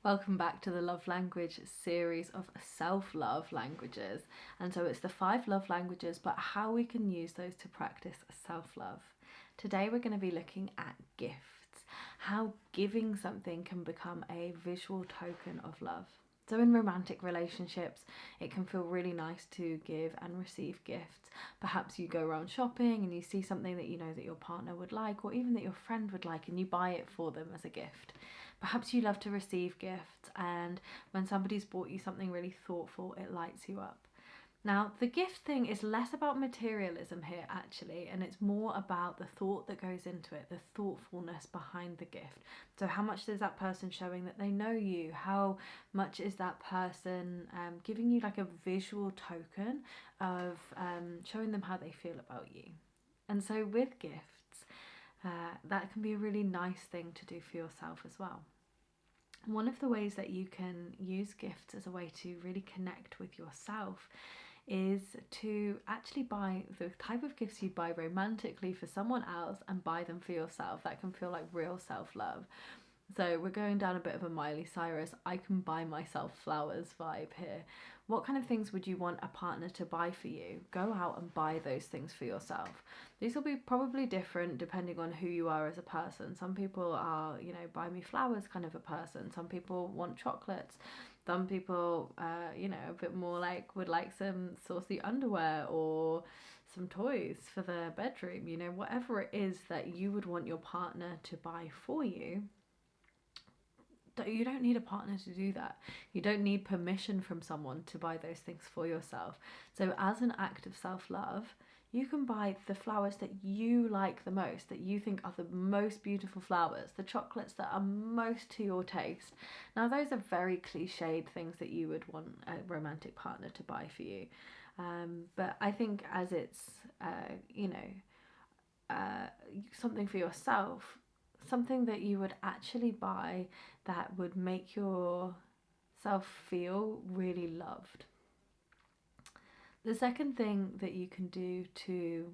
Welcome back to the love language series of self-love languages. And so it's the 5 love languages, but how we can use those to practice self-love. Today we're going to be looking at gifts, how giving something can become a visual token of love. So in romantic relationships, it can feel really nice to give and receive gifts. Perhaps you go around shopping and you see something that you know that your partner would like, or even that your friend would like, and you buy it for them as a gift. Perhaps you love to receive gifts, and when somebody's bought you something really thoughtful, it lights you up. Now, the gift thing is less about materialism here, actually, and it's more about the thought that goes into it, the thoughtfulness behind the gift. So, how much is that person showing that they know you? How much is that person giving you like a visual token of showing them how they feel about you? And so, with gifts, that can be a really nice thing to do for yourself as well. One of the ways that you can use gifts as a way to really connect with yourself is to actually buy the type of gifts you'd buy romantically for someone else and buy them for yourself. That can feel like real self-love. So we're going down a bit of a Miley Cyrus, I can buy myself flowers vibe here. What kind of things would you want a partner to buy for you? Go out and buy those things for yourself. These will be probably different depending on who you are as a person. Some people are, buy me flowers kind of a person. Some people want chocolates. Some people, a bit more like would like some saucy underwear or some toys for their bedroom. Whatever it is that you would want your partner to buy for you, you don't need a partner to do that. You don't need permission from someone to buy those things for yourself. So as an act of self-love, you can buy the flowers that you like the most, that you think are the most beautiful flowers, the chocolates that are most to your taste. Now, those are very cliched things that you would want a romantic partner to buy for you. But I think as it's, something for yourself, something that you would actually buy that would make yourself feel really loved. The second thing that you can do to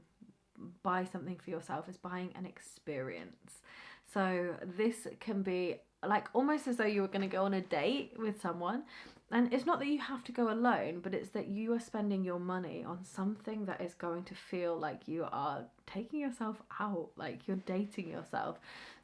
buy something for yourself is buying an experience. So this can be like almost as though you were going to go on a date with someone, and it's not that you have to go alone, but it's that you are spending your money on something that is going to feel like you are taking yourself out, like you're dating yourself.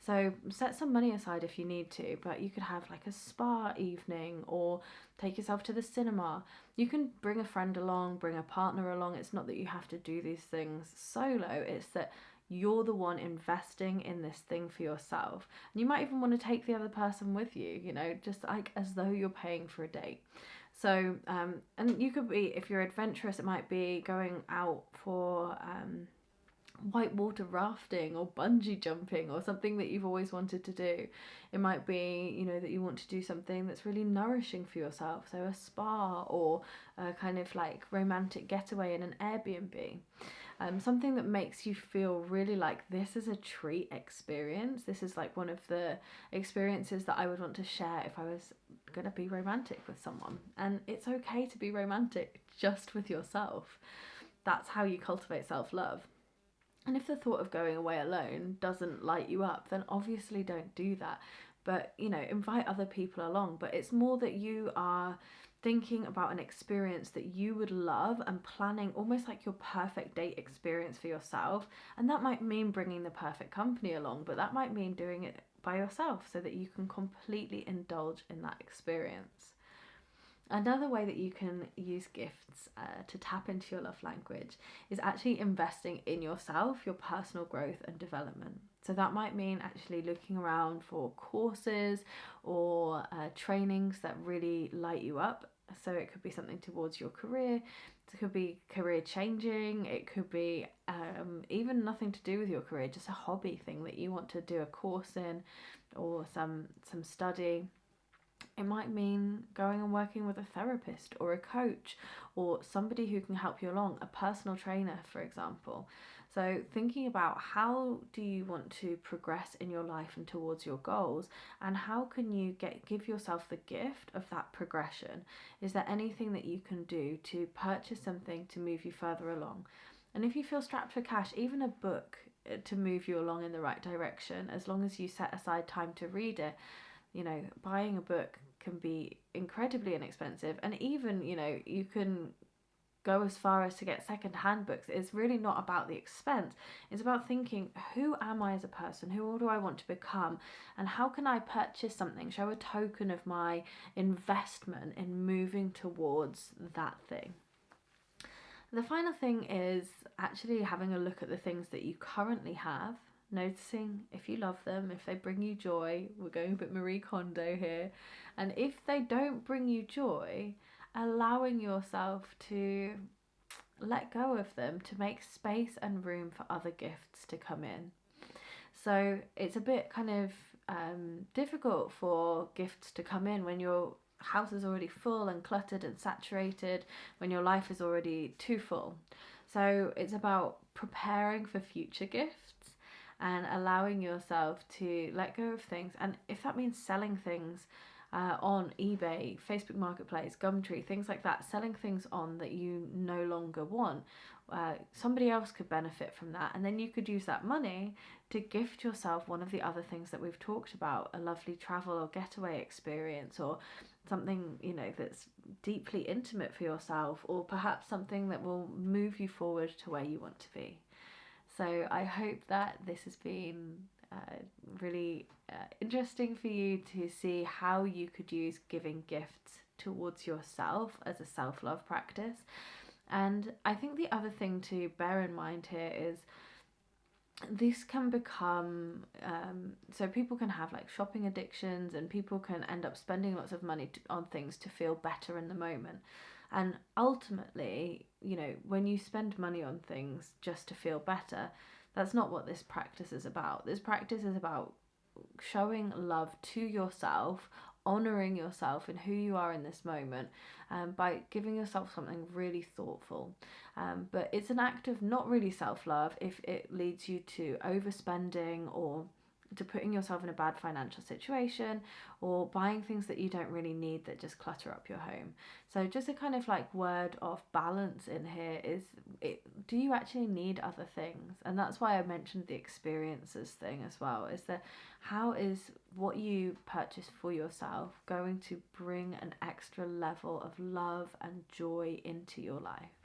So set some money aside if you need to, but you could have like a spa evening or take yourself to the cinema. You can bring a friend along, bring a partner along. It's not that you have to do these things solo, it's that you're the one investing in this thing for yourself. And you might even want to take the other person with you, just like as though you're paying for a date. So, and you could be, if you're adventurous, it might be going out for whitewater rafting or bungee jumping or something that you've always wanted to do. It might be, that you want to do something that's really nourishing for yourself. So a spa or a kind of like romantic getaway in an Airbnb. Something that makes you feel really like this is a treat experience. This is like one of the experiences that I would want to share if I was going to be romantic with someone. And it's okay to be romantic just with yourself. That's how you cultivate self-love. And if the thought of going away alone doesn't light you up, then obviously don't do that. But, invite other people along. But it's more that you are thinking about an experience that you would love and planning almost like your perfect date experience for yourself. And that might mean bringing the perfect company along, but that might mean doing it by yourself so that you can completely indulge in that experience. Another way that you can use gifts to tap into your love language is actually investing in yourself, your personal growth and development. So that might mean actually looking around for courses or trainings that really light you up. So it could be something towards your career, it could be career changing, it could be even nothing to do with your career, just a hobby thing that you want to do a course in or some study. It might mean going and working with a therapist or a coach or somebody who can help you along, a personal trainer, for example. So thinking about how do you want to progress in your life and towards your goals, and how can you give yourself the gift of that progression? Is there anything that you can do to purchase something to move you further along? And if you feel strapped for cash, even a book to move you along in the right direction, as long as you set aside time to read it, buying a book can be incredibly inexpensive, and even, you can go as far as to get second-hand books. It's really not about the expense. It's about thinking, who am I as a person? Who do I want to become? And how can I purchase something, show a token of my investment in moving towards that thing? The final thing is actually having a look at the things that you currently have, noticing if you love them, if they bring you joy. We're going a bit Marie Kondo here. And if they don't bring you joy, allowing yourself to let go of them, to make space and room for other gifts to come in. So it's a bit kind of difficult for gifts to come in when your house is already full and cluttered and saturated, when your life is already too full. So it's about preparing for future gifts and allowing yourself to let go of things. And if that means selling things on eBay, Facebook Marketplace, Gumtree, things like that, selling things on that you no longer want, somebody else could benefit from that, and then you could use that money to gift yourself one of the other things that we've talked about, a lovely travel or getaway experience, or something that's deeply intimate for yourself, or perhaps something that will move you forward to where you want to be. So I hope that this has been really interesting for you to see how you could use giving gifts towards yourself as a self-love practice. And I think the other thing to bear in mind here is this can become so people can have like shopping addictions, and people can end up spending lots of money on things to feel better in the moment. And ultimately, when you spend money on things just to feel better, that's not what this practice is about. This practice is about showing love to yourself, honouring yourself and who you are in this moment, by giving yourself something really thoughtful. But it's an act of not really self-love if it leads you to overspending, or to putting yourself in a bad financial situation, or buying things that you don't really need that just clutter up your home. So just a kind of like word of balance in here is, do you actually need other things? And that's why I mentioned the experiences thing as well, is that how is what you purchase for yourself going to bring an extra level of love and joy into your life?